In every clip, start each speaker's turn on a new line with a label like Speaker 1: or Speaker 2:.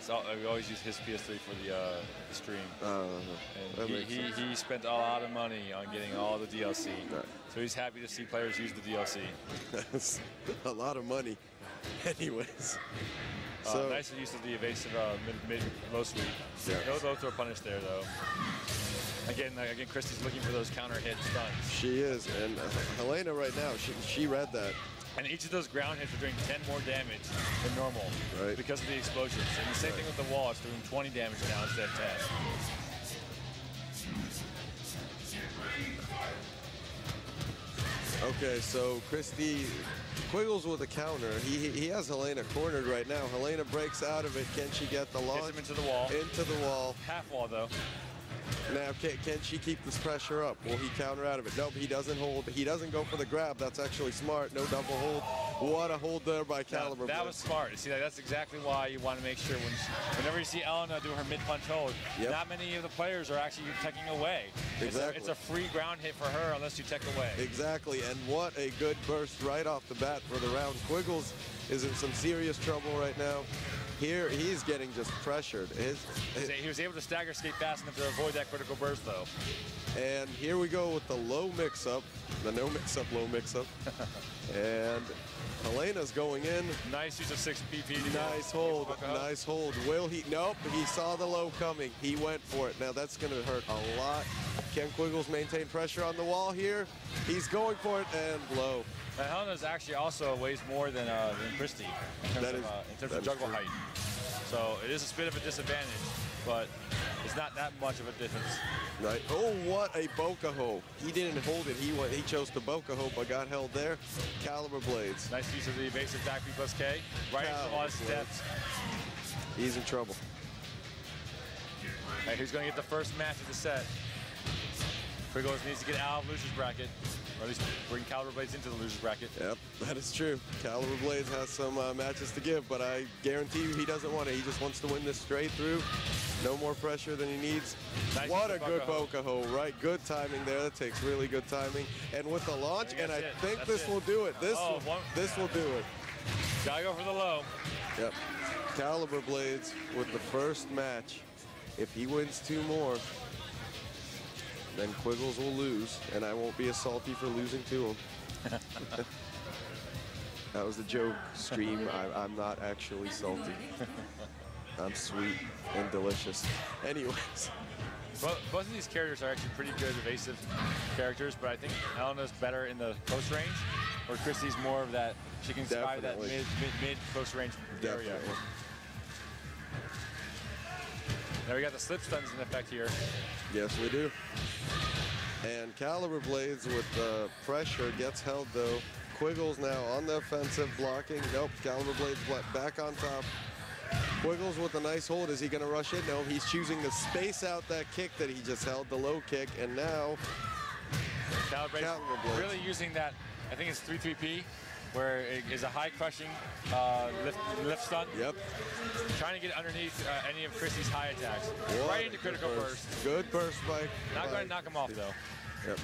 Speaker 1: we always use his PS3 for the stream. And he spent a lot of money on getting all the DLC.
Speaker 2: Right.
Speaker 1: So he's happy to see players use the DLC.
Speaker 2: That's a lot of money. Anyways. So
Speaker 1: nice use of the evasive mid-low sweep.
Speaker 2: Yeah.
Speaker 1: No low throw punish there, though. Again, Christy's looking for those counter hit stuns.
Speaker 2: She is, and Helena right now, she read that.
Speaker 1: And each of those ground hits are doing 10 more damage than normal because of the explosions. And the same thing with the wall, it's doing 20 damage now instead of 10.
Speaker 2: Okay, so Christy Quiggles with a counter. He has Helena cornered right now. Helena breaks out of it. Can she get the launch?
Speaker 1: Gets him into the wall.
Speaker 2: Into the wall.
Speaker 1: Half wall, though.
Speaker 2: Now, can she keep this pressure up? Will he counter out of it? Nope, he doesn't hold. He doesn't go for the grab. That's actually smart. No double hold. What a hold there by XCaliburBladez.
Speaker 1: That was smart. You see, that's exactly why you want to make sure whenever you see Elena do her mid-punch hold, not many of the players are actually teching away.
Speaker 2: Exactly.
Speaker 1: It's a free ground hit for her unless you tech away.
Speaker 2: Exactly, and what a good burst right off the bat for the round. Quiggles is in some serious trouble right now. Here, he's getting just pressured.
Speaker 1: He was able to stagger skate fast enough to avoid that critical burst, though.
Speaker 2: And here we go with the low mix-up, the no mix-up, low mix-up. And Helena's going in.
Speaker 1: Nice use of 6 PP.
Speaker 2: Nice hold, nice hold. Will he? Nope, he saw the low coming. He went for it. Now that's going to hurt a lot. Can Quiggles maintain pressure on the wall here? He's going for it, and low.
Speaker 1: And Helena's actually also weighs more than Christy in terms of juggle height. So it is a bit of a disadvantage, but it's not that much of a difference.
Speaker 2: Right. Oh, what a Bokaho. He didn't hold it. He chose to Bokaho, but got held there. XCaliburBladez.
Speaker 1: Nice use of the evasive back B plus K. Right into a lot of steps.
Speaker 2: He's in trouble.
Speaker 1: All right, who's going to get the first match of the set? Kwiggle needs to get out of loser's bracket, or at least bring XCaliburBladez into the loser's bracket. Yep,
Speaker 2: that is true. XCaliburBladez has some matches to give, but I guarantee you he doesn't want it. He just wants to win this straight through. No more pressure than he needs. Nice. What a good Bokaho, right? Good timing there. That takes really good timing. And with the launch, and I think this will do it. This will do it.
Speaker 1: Gotta go for the low.
Speaker 2: Yep. XCaliburBladez with the first match. If he wins 2 more, then Quiggles will lose, and I won't be as salty for losing to him. That was the joke stream. I'm not actually salty. I'm sweet and delicious. Anyways.
Speaker 1: Well, both of these characters are actually pretty good evasive characters, but I think Elena's better in the close range, or Christy's more of that, she can survive that mid close range area. Now we got the slip stuns in effect here.
Speaker 2: Yes, we do. And XCaliburBladez with the pressure gets held though. Quiggles now on the offensive, blocking. Nope, XCaliburBladez back on top. Quiggles with a nice hold. Is he going to rush it? No, he's choosing to space out that kick that he just held, the low kick, and now
Speaker 1: XCaliburBladez really using that, I think it's 3-3P, where it is a high crushing lift stun.
Speaker 2: Yep.
Speaker 1: Trying to get underneath any of Christy's high attacks. Right into critical burst.
Speaker 2: Good burst by.
Speaker 1: Not going to knock him off though.
Speaker 2: Yep.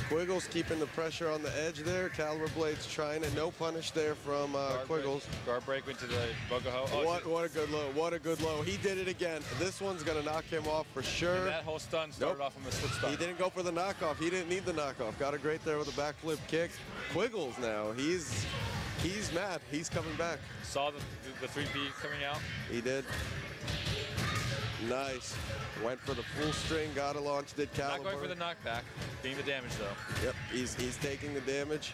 Speaker 2: Quiggles keeping the pressure on the edge there. XCaliburBladez trying it. No punish there from Quiggles.
Speaker 1: Guard break into the Bokaho.
Speaker 2: Oh, what a good low. What a good low. He did it again. This one's going to knock him off for sure.
Speaker 1: And that whole stun started off from the slip stun.
Speaker 2: He didn't go for the knockoff. He didn't need the knockoff. Got it great there with a backflip kick. Quiggles now. He's mad. He's coming back.
Speaker 1: Saw the 3P coming out.
Speaker 2: He did. Nice. Went for the full string, got a launch, did XCaliburBladez.
Speaker 1: Not going for the knockback, being the damage though.
Speaker 2: Yep, he's taking the damage.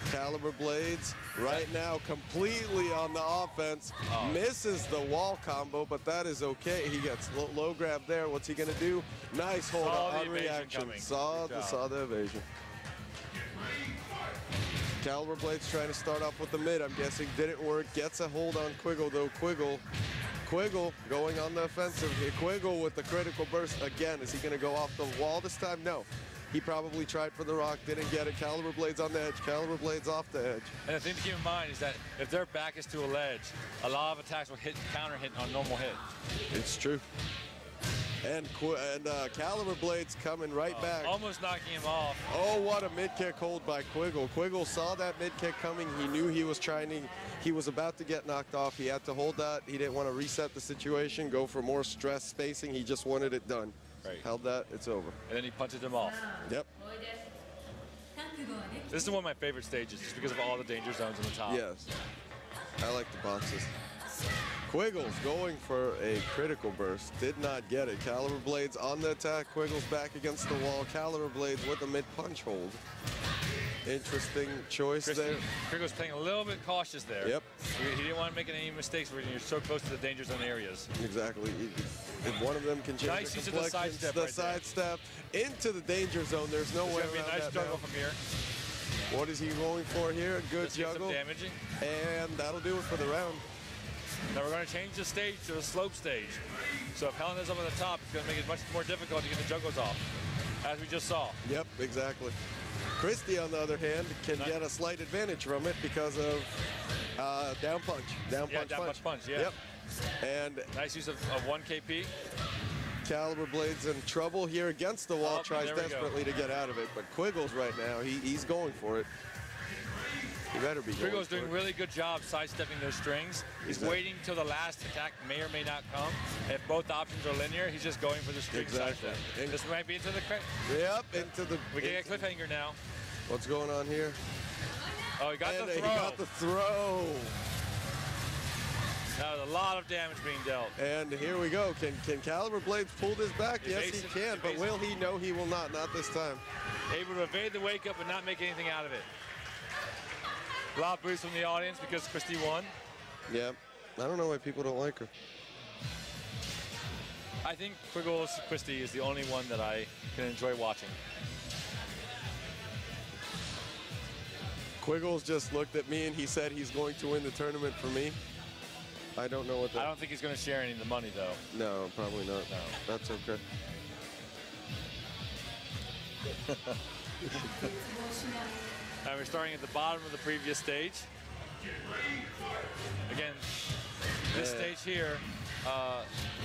Speaker 2: XCaliburBladez right now completely on the offense. Misses the wall combo, but that is okay. He gets low grab there. What's he gonna do? Nice hold on reaction. Saw the evasion. XCaliburBladez trying to start off with the mid. I'm guessing didn't work. Gets a hold on Kwiggle though. Kwiggle going on the offensive here. Kwiggle with the critical burst again. Is he going to go off the wall this time? No. He probably tried for the rock, didn't get it. XCaliburBladez on the edge. XCaliburBladez off the edge.
Speaker 1: And the thing to keep in mind is that if their back is to a ledge, a lot of attacks will counter hit on normal hit.
Speaker 2: It's true. And CXCaliburBladez coming right back.
Speaker 1: Almost knocking him off.
Speaker 2: Oh, what a mid-kick hold by Kwiggle. Kwiggle saw that mid-kick coming. He knew he was he was about to get knocked off. He had to hold that. He didn't want to reset the situation, go for more stress spacing. He just wanted it done.
Speaker 1: Right.
Speaker 2: Held that, it's over.
Speaker 1: And then he punches him off.
Speaker 2: Yep.
Speaker 1: This is one of my favorite stages just because of all the danger zones on the top.
Speaker 2: Yes. I like the boxes. Kwiggle's going for a critical burst. Did not get it. CXCaliburBladez on the attack. Kwiggle's back against the wall. CXCaliburBladez with a mid-punch hold. Interesting choice there.
Speaker 1: Kwiggle's playing a little bit cautious there.
Speaker 2: Yep.
Speaker 1: He didn't want to make any mistakes when you're so close to the danger zone areas.
Speaker 2: Exactly. If one of them can change
Speaker 1: nice
Speaker 2: the
Speaker 1: use of the sidestep.
Speaker 2: The sidestep into the danger zone. There's no way around that.
Speaker 1: Nice juggle from here.
Speaker 2: What is he going for here? Good juggle.
Speaker 1: Damaging.
Speaker 2: And that'll do it for the round.
Speaker 1: Now we're going to change the stage to a slope stage. So if Helen is up on the top, it's going to make it much more difficult to get the juggles off, as we just saw.
Speaker 2: Yep, exactly. Christie, on the other hand, can get a slight advantage from it because of down punch. Down punch,
Speaker 1: yeah.
Speaker 2: Yep. And
Speaker 1: nice use of 1 KP.
Speaker 2: CXCaliburBladez in trouble here against the wall, tries desperately to get out of it, but Kwiggle's right now, he's going for it. He better be going.
Speaker 1: Kwiggle's doing a really good job sidestepping those strings. He's waiting till the last attack may or may not come. If both options are linear, he's just going for the string sidestep. This might be into the...
Speaker 2: Yep, into the...
Speaker 1: We get a cliffhanger now.
Speaker 2: What's going on here?
Speaker 1: Oh, he got the throw.
Speaker 2: He got the throw.
Speaker 1: That was a lot of damage being dealt.
Speaker 2: And here we go. Can CXCaliburBladez pull this back? Yes, he can, but will he? No, he will not. Not this time.
Speaker 1: Able to evade the wake up and not make anything out of it. A lot of boost from the audience because Christie won.
Speaker 2: Yeah, I don't know why people don't like her.
Speaker 1: I think Kwiggle's Christie is the only one that I can enjoy watching.
Speaker 2: Kwiggle's just looked at me and he said he's going to win the tournament for me. I don't know what that...
Speaker 1: I don't think he's going to share any of the money, though.
Speaker 2: No, probably not.
Speaker 1: No.
Speaker 2: That's okay.
Speaker 1: And we're starting at the bottom of the previous stage. Again, this stage here,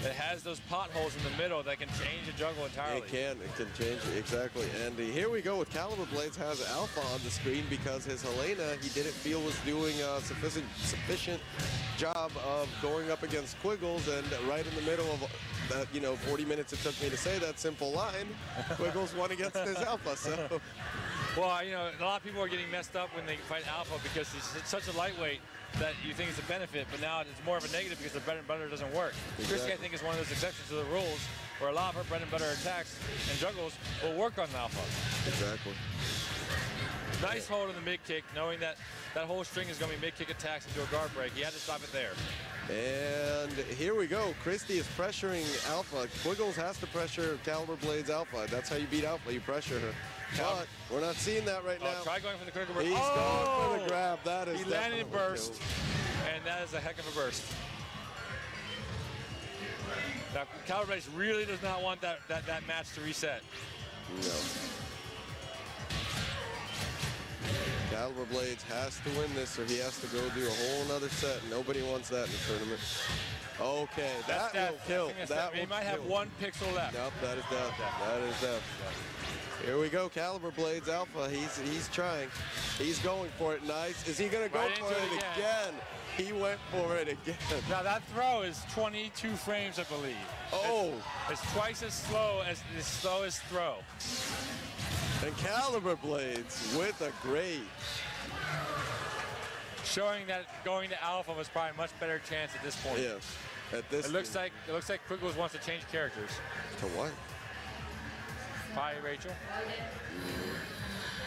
Speaker 1: it has those potholes in the middle that can change the juggle entirely.
Speaker 2: It can change it, exactly. And here we go with CXCaliburBladez has Alpha on the screen because his Helena, he didn't feel was doing a sufficient job of going up against Kwiggles, and right in the middle of that, 40 minutes it took me to say that simple line, Kwiggles won against his Alpha, so...
Speaker 1: Well, a lot of people are getting messed up when they fight Alpha because he's such a lightweight that you think it's a benefit, but now it's more of a negative because the bread and butter doesn't work. Exactly. Christie, I think, is one of those exceptions to the rules where a lot of her bread and butter attacks and juggles will work on Alpha.
Speaker 2: Exactly.
Speaker 1: Nice hold on the mid kick, knowing that that whole string is going to be mid kick attacks into a guard break. He had to stop it there.
Speaker 2: And here we go. Christie is pressuring Alpha. Kwiggles has to pressure CXCaliburBladez Alpha. That's how you beat Alpha. You pressure her. But we're not seeing that right now.
Speaker 1: Try going for the critical burst.
Speaker 2: He's going for the grab. That is
Speaker 1: he landed in burst, and that is a heck of a burst. Now, CXCaliburBladez really does not want that match to reset.
Speaker 2: No. CXCaliburBladez has to win this, or he has to go do a whole nother set. Nobody wants that in the tournament. Okay, that will kill.
Speaker 1: He might have 1 pixel left.
Speaker 2: Nope, that is death. That is death. Here we go, CXCaliburBladez Alpha. He's trying. He's going for it. Nice. Is he going to go for it again? He went for it again.
Speaker 1: Now that throw is 22 frames, I believe.
Speaker 2: Oh.
Speaker 1: It's twice as slow as the slowest throw.
Speaker 2: And CXCaliburBladez with a great.
Speaker 1: Showing that going to Alpha was probably a much better chance at this point.
Speaker 2: Yes. At this.
Speaker 1: It looks like Kwiggles wants to change characters.
Speaker 2: To what?
Speaker 1: Hi, Rachel.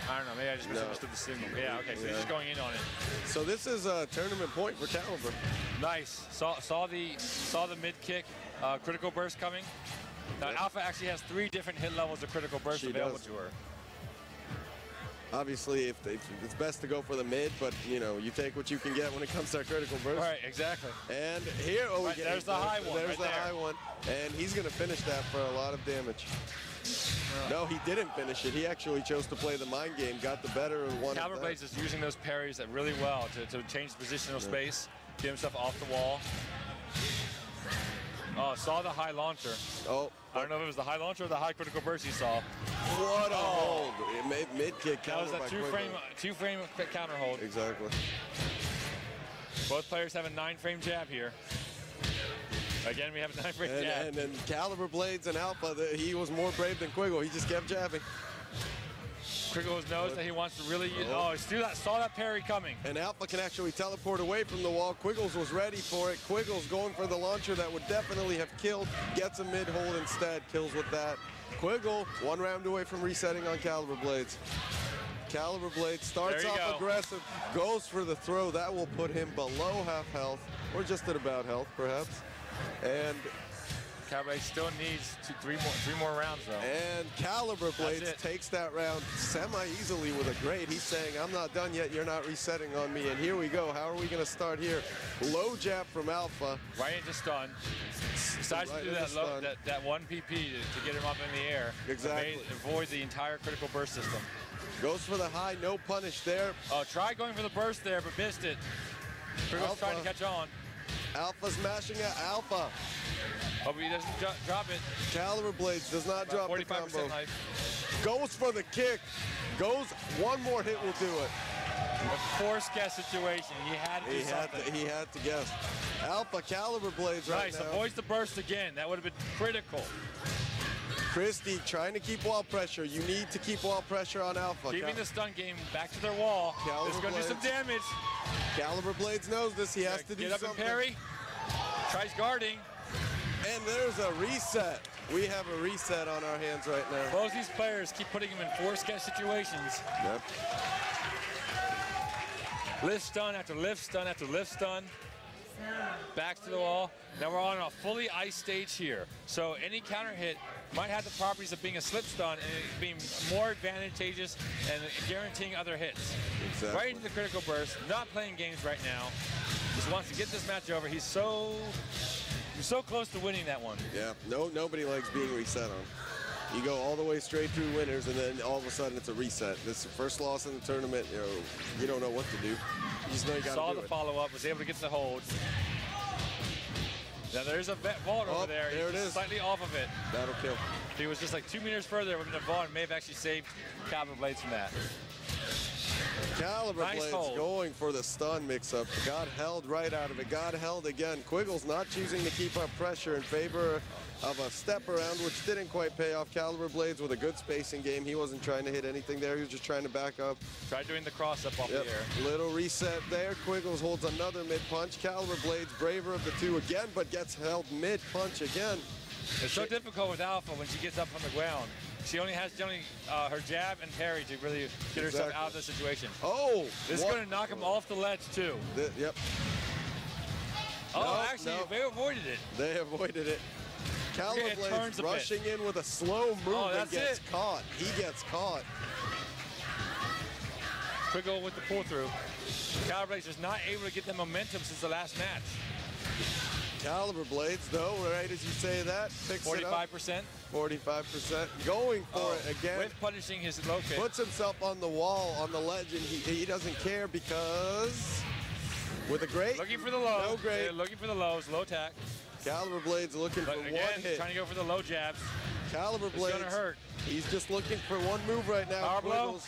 Speaker 1: I don't know. Maybe I just misunderstood the signal. Yeah. Okay. So he's just going in on it.
Speaker 2: So this is a tournament point for Caliber.
Speaker 1: Nice. Saw the mid kick, critical burst coming. Now Alpha actually has 3 different hit levels of critical burst available to her.
Speaker 2: Obviously, it's best to go for the mid, but you take what you can get when it comes to our critical burst.
Speaker 1: Right, exactly.
Speaker 2: And here,
Speaker 1: there's the high one.
Speaker 2: There's the high one, and he's going to finish that for a lot of damage. No, he didn't finish it. He actually chose to play the mind game, got the better of one.
Speaker 1: CXCaliburBladez is using those parries really well to change the positional space, get himself off the wall. Oh, saw the high launcher.
Speaker 2: Oh.
Speaker 1: I don't know if it was the high launcher or the high critical burst he saw.
Speaker 2: What a hold. It made mid-kick
Speaker 1: That was
Speaker 2: counter
Speaker 1: a
Speaker 2: by
Speaker 1: two-frame counter hold.
Speaker 2: Exactly.
Speaker 1: Both players have a 9-frame jab here. Again, we have a 9-frame jab.
Speaker 2: And then XCaliburBladez and Alpha, he was more brave than Kwiggle. He just kept jabbing.
Speaker 1: Kwiggle knows that he wants to really use, saw that parry coming.
Speaker 2: And Alpha can actually teleport away from the wall. Quiggles was ready for it. Quiggles going for the launcher that would definitely have killed. Gets a mid-hold instead, kills with that. Kwiggle, 1 round away from resetting on XCaliburBladez. XCaliburBladez starts off aggressive, goes for the throw. That will put him below half health, or just at about health, perhaps. And
Speaker 1: XCaliburBladez still needs 3 more rounds, though.
Speaker 2: And XCaliburBladez takes that round semi-easily with a grade. He's saying, I'm not done yet, you're not resetting on me. And here we go. How are we going to start here? Low jab from Alpha.
Speaker 1: Right into stun. Decides to do that 1 PP to get him up in the air.
Speaker 2: Exactly.
Speaker 1: Avoid the entire critical burst system.
Speaker 2: Goes for the high, no punish there.
Speaker 1: Oh, tried going for the burst there, but missed it. Quiggle's trying to catch on.
Speaker 2: Alpha's mashing at Alpha.
Speaker 1: Hope he doesn't drop it.
Speaker 2: XCaliburBladez does not drop the combo.
Speaker 1: 45% life.
Speaker 2: Goes for the kick. Goes, one more hit will do it.
Speaker 1: A force guess situation. He had to do something.
Speaker 2: He had to guess. Alpha, XCaliburBladez right now.
Speaker 1: Nice, avoids the burst again. That would have been critical.
Speaker 2: Christie trying to keep wall pressure. You need to keep wall pressure on Alpha.
Speaker 1: Keeping the stun game back to their wall. It's going to do some damage.
Speaker 2: XCaliburBladez knows this. He has to do something.
Speaker 1: Get up and parry. Tries guarding.
Speaker 2: And there's a reset. We have a reset on our hands right now.
Speaker 1: Both these players keep putting him in force catch situations.
Speaker 2: Yep.
Speaker 1: Lift stun after lift stun after lift stun. Back to the wall. Now we're on a fully ice stage here. So any counter hit might have the properties of being a slip stun and it being more advantageous and guaranteeing other hits.
Speaker 2: Exactly.
Speaker 1: Right into the critical burst. Not playing games right now. Just wants to get this match over. He's so close to winning that one.
Speaker 2: Yeah, nobody likes being reset on. You go all the way straight through winners, and then all of a sudden it's a reset. This is the first loss in the tournament. You don't know what to do. You just know you got to do it.
Speaker 1: Saw the follow-up, was able to get the hold. Now there's a vault over there.
Speaker 2: There it is.
Speaker 1: Slightly off of it.
Speaker 2: That'll kill.
Speaker 1: If he was just like 2 meters further with the vault, and may have actually saved XCaliburBladez from that.
Speaker 2: XCaliburBladez going for the stun mix-up. Got held right out of it. Got held again. Quiggle's not choosing to keep up pressure in favor of a step around, which didn't quite pay off. XCaliburBladez with a good spacing game. He wasn't trying to hit anything there. He was just trying to back up.
Speaker 1: Tried doing the cross-up off the air.
Speaker 2: Little reset there. Quiggles holds another mid-punch. XCaliburBladez braver of the two again, but gets held mid-punch again.
Speaker 1: It's so difficult with Alpha when she gets up on the ground. She only has her jab and parry to really get herself out of the situation.
Speaker 2: Oh!
Speaker 1: This is going to knock him off the ledge, too.
Speaker 2: Yep.
Speaker 1: Oh, actually, they avoided it.
Speaker 2: They avoided it. XCaliburBladez rushing in with a slow move and gets caught. He gets caught.
Speaker 1: Kwiggle with the pull-through. XCaliburBladez is not able to get the momentum since the last match.
Speaker 2: XCaliburBladez, though, right as you say that, picks
Speaker 1: 45%.
Speaker 2: 45%. Going for it again.
Speaker 1: With punishing his low kick.
Speaker 2: Puts himself on the wall, on the ledge, and he doesn't care because with a great.
Speaker 1: Looking for the low.
Speaker 2: No great.
Speaker 1: They're looking for the lows, low attack.
Speaker 2: XCaliburBladez looking for
Speaker 1: again,
Speaker 2: one hit.
Speaker 1: Trying to go for the low jabs.
Speaker 2: XCaliburBladez.
Speaker 1: It's gonna hurt.
Speaker 2: He's just looking for one move right now.
Speaker 1: Power blow.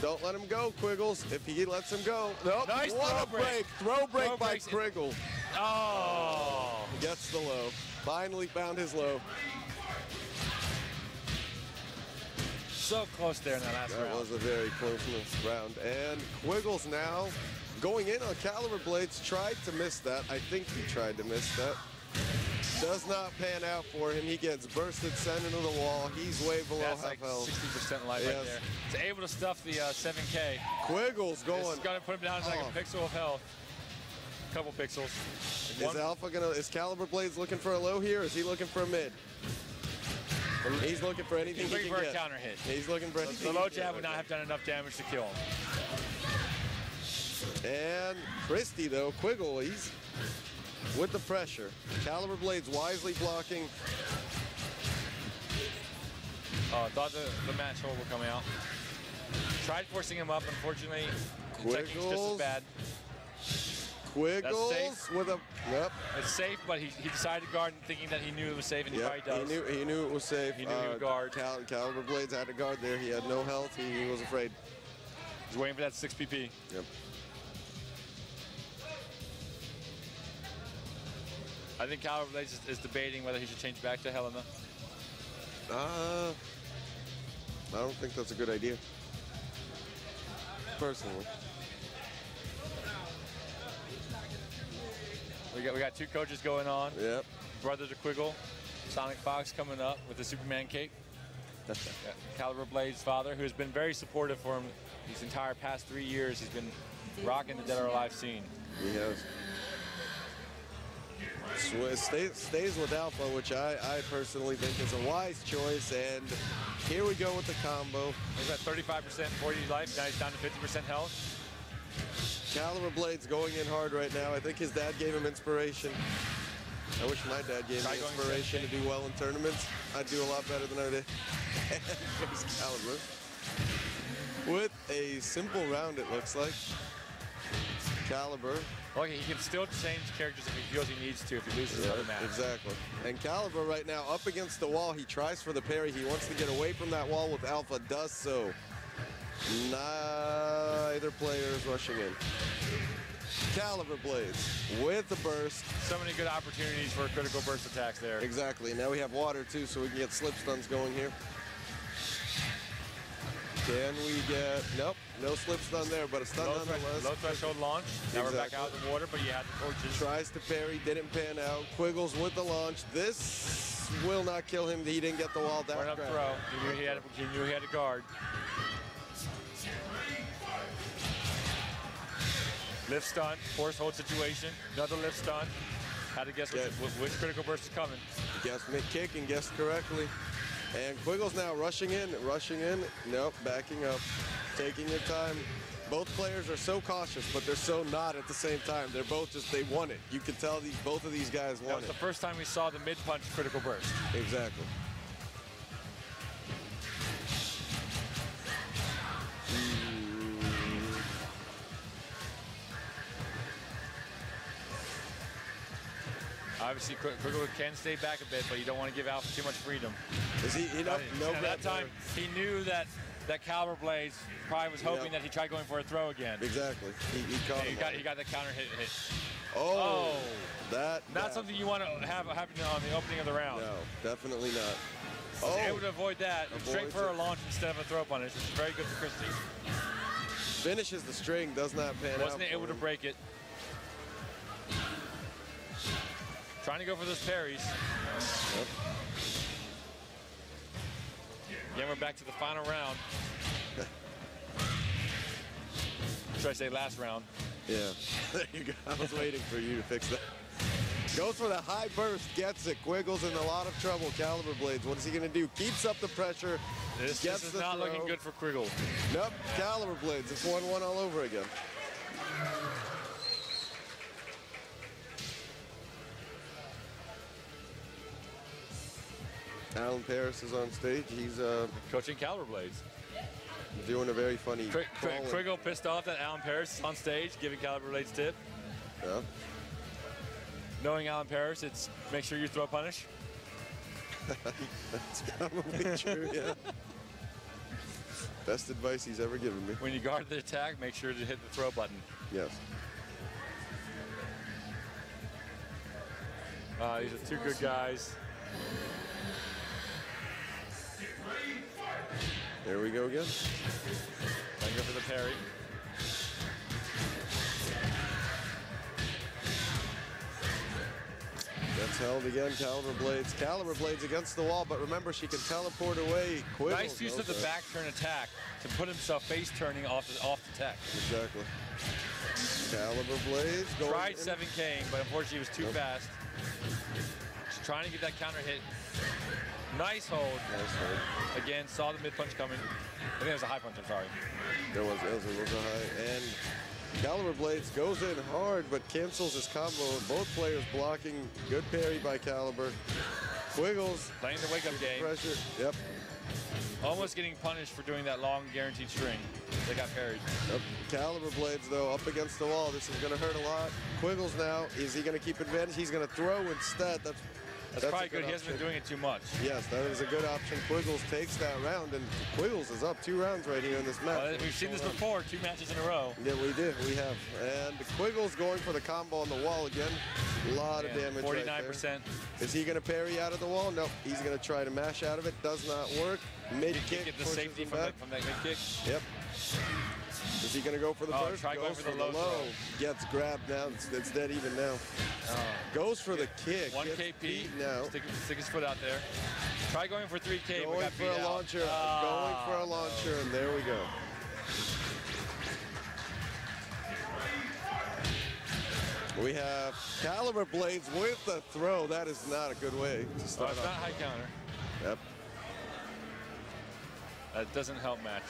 Speaker 2: Don't let him go, Quiggles. If he lets him go. Nope.
Speaker 1: Nice
Speaker 2: what a break. Throw break by Kwiggle.
Speaker 1: Oh.
Speaker 2: Gets the low. Finally found his low.
Speaker 1: So close there in that last round.
Speaker 2: That was a very close round. And Quiggles now going in on XCaliburBladez. Tried to miss that. I think he tried to miss that. Does not pan out for him. He gets bursted, sent into the wall. He's way below half
Speaker 1: like
Speaker 2: health.
Speaker 1: 60% life right there. He's able to stuff the 7K.
Speaker 2: Quiggle's going.
Speaker 1: This is going to put him down to like a pixel of health. Couple pixels.
Speaker 2: Is XCaliburBladez looking for a low here? Or is he looking for a mid? He's looking for anything he can get.
Speaker 1: He's looking for a counter hit.
Speaker 2: He's looking for anything.
Speaker 1: The low jab would not have done enough damage to kill him.
Speaker 2: And Christie, though, Kwiggle, he's with the pressure. XCaliburBladez wisely blocking.
Speaker 1: Oh, I thought the match hold would come out. Tried forcing him up, unfortunately. Just as bad.
Speaker 2: Quiggles with a, yep.
Speaker 1: It's safe, but he decided to guard thinking that he knew it was safe, and he probably does.
Speaker 2: He knew it was safe.
Speaker 1: He knew he would guard.
Speaker 2: XCaliburBladez had to guard there. He had no health. He was afraid.
Speaker 1: He's waiting for that 6 PP.
Speaker 2: Yep.
Speaker 1: I think XCaliburBladez is debating whether he should change back to Helena.
Speaker 2: I don't think that's a good idea, personally.
Speaker 1: We got 2 coaches going on.
Speaker 2: Yep.
Speaker 1: Brother to Kwiggle, Sonic Fox coming up with the Superman cape. XCaliburBladez's father, who has been very supportive for him these entire past 3 years. He's been rocking the Dead or Alive scene.
Speaker 2: He has. Stays with Alpha, which I personally think is a wise choice. And here we go with the combo.
Speaker 1: He's at 35% 40 life. Now he's down to 50% health.
Speaker 2: XCaliburBladez going in hard right now. I think his dad gave him inspiration. I wish my dad gave me inspiration to do well in tournaments. I'd do a lot better than I did. There's Calibur. With a simple round, it looks like. Calibur.
Speaker 1: Well, he can still change characters if he feels he needs to, if he loses another match.
Speaker 2: Exactly. And Calibur right now up against the wall. He tries for the parry. He wants to get away from that wall with Alpha. Does so. Neither player is rushing in. XCaliburBladez with the burst.
Speaker 1: So many good opportunities for critical burst attacks there.
Speaker 2: Exactly. Now we have water too, so we can get slip stuns going here. Can we get, nope, no slip stun there, but a stun nonetheless.
Speaker 1: Low threshold launch. Now we're back out in the water, but you had the torches.
Speaker 2: Tries to parry, didn't pan out. Quiggles with the launch. This will not kill him. He didn't get the wall down.
Speaker 1: Right up throw. He knew he had to guard. Lift stun, force hold situation. Another lift stun. Had to guess which critical burst is coming.
Speaker 2: Guessed mid-kick and guessed correctly. And Quiggle's now rushing in. Nope, backing up, taking your time. Both players are so cautious, but they're so not at the same time. They're both just, they want it. You can tell both of these guys want it.
Speaker 1: That was the first time we saw the mid-punch critical burst.
Speaker 2: Exactly.
Speaker 1: Obviously, Kwiggle can stay back a bit, but you don't want to give Alpha too much freedom.
Speaker 2: Is he no
Speaker 1: at that time, he knew that XCaliburBladez probably was hoping that he tried going for a throw again.
Speaker 2: Exactly. He caught him.
Speaker 1: He got that counter hit.
Speaker 2: Oh, that.
Speaker 1: Not something you want to have happen on the opening of the round.
Speaker 2: No, definitely not.
Speaker 1: Oh, able to avoid that. Straight for a launch instead of a throw punish, which is very good for Christie.
Speaker 2: Finishes the string, does not pan out.
Speaker 1: Wasn't able to break it. Trying to go for those parries.
Speaker 2: Yep.
Speaker 1: Again, we're back to the final round. Should I say last round?
Speaker 2: Yeah, there you go. I was waiting for you to fix that. Goes for the high burst, gets it. Quiggle's in a lot of trouble. XCaliburBladez, what is he going to do? Keeps up the pressure.
Speaker 1: This is not looking good for Kwiggle.
Speaker 2: Nope, XCaliburBladez. It's 1-1 all over again. Alan Paris is on stage. He's
Speaker 1: coaching XCaliburBladez.
Speaker 2: Doing a very funny
Speaker 1: Kwiggle pissed off that Alan Paris is on stage, giving XCaliburBladez tip.
Speaker 2: Yeah.
Speaker 1: Knowing Alan Paris, it's make sure you throw punish.
Speaker 2: That's probably true, yeah. Best advice he's ever given me.
Speaker 1: When you guard the attack, make sure to hit the throw button.
Speaker 2: Yes.
Speaker 1: These are 2 good guys.
Speaker 2: There we go again.
Speaker 1: Trying to go for the parry.
Speaker 2: That's held again, XCaliburBladez against the wall, but remember she can teleport away. Kwiggle
Speaker 1: nice use of the back turn attack to put himself face turning off the tech.
Speaker 2: Exactly. XCaliburBladez going
Speaker 1: tried 7K'ing, but unfortunately he was too fast. Just trying to get that counter hit. Nice hold.
Speaker 2: Nice hold.
Speaker 1: Again, saw the mid punch coming. I think it was a high punch, I'm sorry.
Speaker 2: It was a high. And XCaliburBladez goes in hard, but cancels his combo. Both players blocking. Good parry by Calibur. Quiggles.
Speaker 1: Playing the wake-up game.
Speaker 2: Pressure. Yep.
Speaker 1: Almost getting punished for doing that long guaranteed string. They got parried.
Speaker 2: Yep. XCaliburBladez, though, up against the wall. This is going to hurt a lot. Kwigglez now, is he going to keep advantage? He's going to throw instead. That's
Speaker 1: probably good. He hasn't been doing it too much.
Speaker 2: Yes, that is a good option. Kwigglez takes that round, and Kwigglez is up 2 rounds right here in this match.
Speaker 1: Well, we've seen this before, 2 matches in a row.
Speaker 2: Yeah, we did. We have. And Kwigglez going for the combo on the wall again. A lot of damage
Speaker 1: 49%.
Speaker 2: right there. Is he going to parry out of the wall? No, he's going to try to mash out of it. Does not work. Mid kick.
Speaker 1: Get the safety from that mid kick.
Speaker 2: Yep. Is he going to go for the burst?
Speaker 1: Try going for the low.
Speaker 2: Gets grabbed now. It's dead even now. Goes for the kick.
Speaker 1: 1 KP. Now. Stick his foot out there. Try going for 3K.
Speaker 2: Going for a launcher. Going for a launcher, and there we go. We have XCaliburBladez with the throw. That is not a good way to start
Speaker 1: it's
Speaker 2: off.
Speaker 1: not high counter.
Speaker 2: Yep.
Speaker 1: That doesn't help match.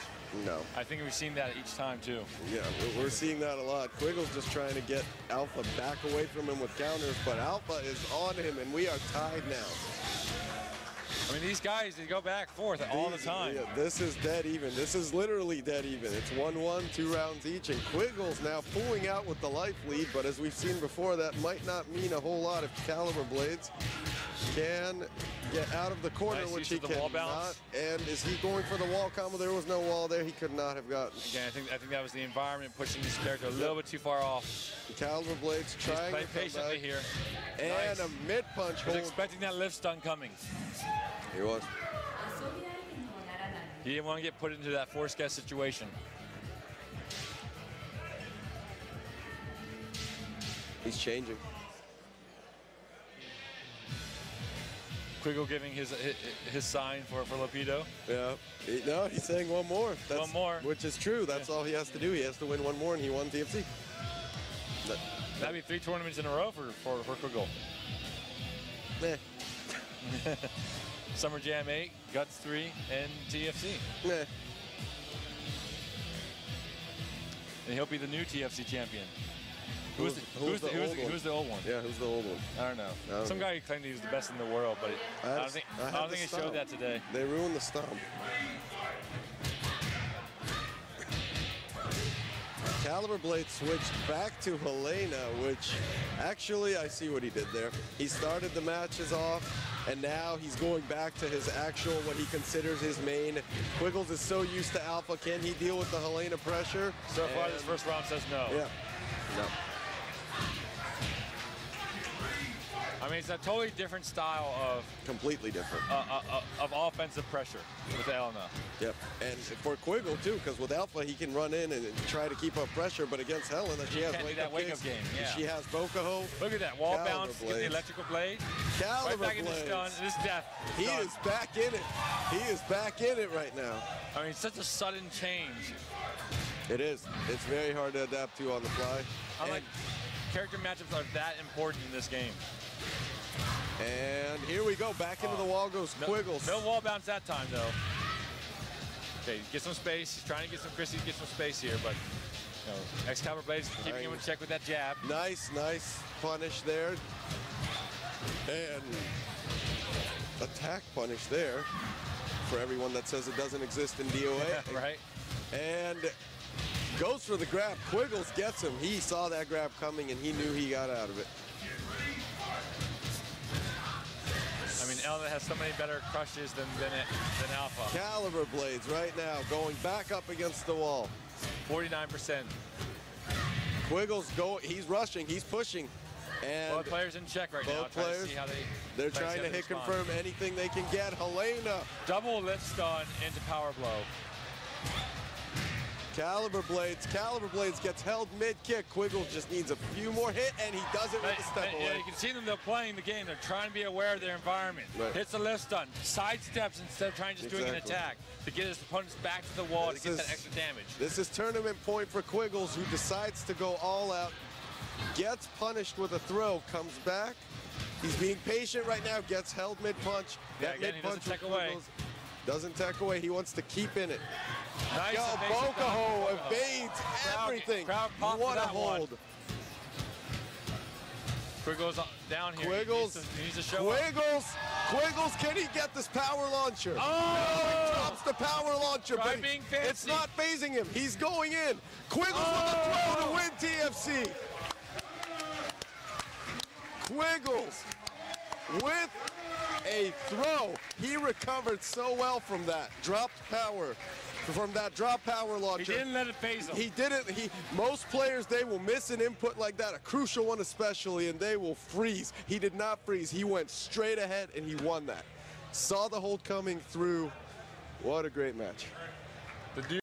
Speaker 2: No.
Speaker 1: I think we've seen that each time, too.
Speaker 2: Yeah, we're seeing that a lot. Kwigglez just trying to get Alpha back away from him with counters, but Alpha is on him, and we are tied now.
Speaker 1: I mean, these guys, they go back forth all the time.
Speaker 2: Yeah, this is dead even. This is literally dead even. It's 1-1, 2 rounds each, and Kwigglez now pulling out with the life lead, but as we've seen before, that might not mean a whole lot if XCaliburBladez can get out of the corner,
Speaker 1: nice
Speaker 2: which he
Speaker 1: cannot.
Speaker 2: And is he going for the wall combo? There was no wall there. He could not have gotten.
Speaker 1: Again, I think that was the environment pushing this character a little bit too far off.
Speaker 2: XCaliburBladez trying to
Speaker 1: play patiently here.
Speaker 2: And
Speaker 1: nice.
Speaker 2: A mid punch.
Speaker 1: He was expecting that lift stun coming.
Speaker 2: He was.
Speaker 1: He didn't want to get put into that force guess situation.
Speaker 2: He's changing.
Speaker 1: Kwiggle giving his sign for Lapido.
Speaker 2: Yeah. No, he's saying one more. That's,
Speaker 1: one more.
Speaker 2: Which is true. That's all he has to do. He has to win one more, and he won TFC.
Speaker 1: That'd be 3 tournaments in a row for Kwiggle.
Speaker 2: Meh.
Speaker 1: Summer Jam 8, Guts 3, and TFC.
Speaker 2: Meh.
Speaker 1: And he'll be the new TFC champion. Who's the old one?
Speaker 2: Yeah, who's the old one?
Speaker 1: I don't know. Some guy who claimed he was the best in the world, but I don't think he showed that today.
Speaker 2: They ruined the stomp. XCaliburBladez switched back to Helena, which actually I see what he did there. He started the matches off, and now he's going back to his actual, what he considers his main. Kwigglez is so used to Alpha. Can he deal with the Helena pressure?
Speaker 1: So far, this first round says no.
Speaker 2: Yeah. No.
Speaker 1: I mean, it's a totally different style of...
Speaker 2: Completely different.
Speaker 1: Of offensive pressure with Elena.
Speaker 2: Yep, and for Kwiggle, too, because with Alpha, he can run in and try to keep up pressure, but against Helena, she has wake-up
Speaker 1: game. Yeah.
Speaker 2: She has Bokaho.
Speaker 1: Look at that, wall bounce, get the electrical blade. Right back in the stun, this death.
Speaker 2: He is back in it. He is back in it right now.
Speaker 1: I mean, such a sudden change.
Speaker 2: It is. It's very hard to adapt to on the fly.
Speaker 1: Character matchups are that important in this game.
Speaker 2: And here we go. Back into the wall goes Kwigglez.
Speaker 1: No wall bounce that time, though. Okay, get some space. He's trying to get some space here, but XCaliburBladez keeping him in check with that jab.
Speaker 2: Nice punish there. And attack punish there for everyone that says it doesn't exist in DOA.
Speaker 1: Right.
Speaker 2: And goes for the grab. Kwigglez gets him. He saw that grab coming, and he knew he got out of it.
Speaker 1: I mean, Elena has so many better crushes than Alpha.
Speaker 2: XCaliburBladez right now going back up against the wall.
Speaker 1: 49%.
Speaker 2: Kwigglez he's rushing, he's pushing. And
Speaker 1: both players in check right now.
Speaker 2: Both players, they're trying to hit confirm anything they can get. Helena.
Speaker 1: Double lift stun into power blow.
Speaker 2: XCaliburBladez gets held mid-kick. Kwigglez just needs a few more hit, and he does it with the step away.
Speaker 1: Yeah, you can see them, they're playing the game. They're trying to be aware of their environment. Right. Hits the lift stun, sidesteps instead of trying just doing an attack to get his opponents back to the wall to get that extra damage.
Speaker 2: This is tournament point for Kwigglez, who decides to go all out, gets punished with a throw, comes back. He's being patient right now, gets held mid-punch.
Speaker 1: Yeah, again, he doesn't tech away.
Speaker 2: Doesn't tech away, he wants to keep in it.
Speaker 1: Nice.
Speaker 2: Yo, Bokaho evades everything.
Speaker 1: Crowd
Speaker 2: what a hold.
Speaker 1: Quiggle's down here.
Speaker 2: Quiggles.
Speaker 1: He needs to show up.
Speaker 2: Quiggles, can he get this power launcher?
Speaker 1: Oh!
Speaker 2: He drops the power launcher,
Speaker 1: Try
Speaker 2: but
Speaker 1: being fancy.
Speaker 2: it's not phasing him. He's going in. Quiggles with the throw to win TFC. Quiggles with a throw. He recovered so well from that. Dropped power. From that drop power launcher.
Speaker 1: He didn't let it phase him.
Speaker 2: He didn't. Most players, they will miss an input like that, a crucial one especially, and they will freeze. He did not freeze. He went straight ahead and he won that. Saw the hold coming through. What a great match.
Speaker 1: The dude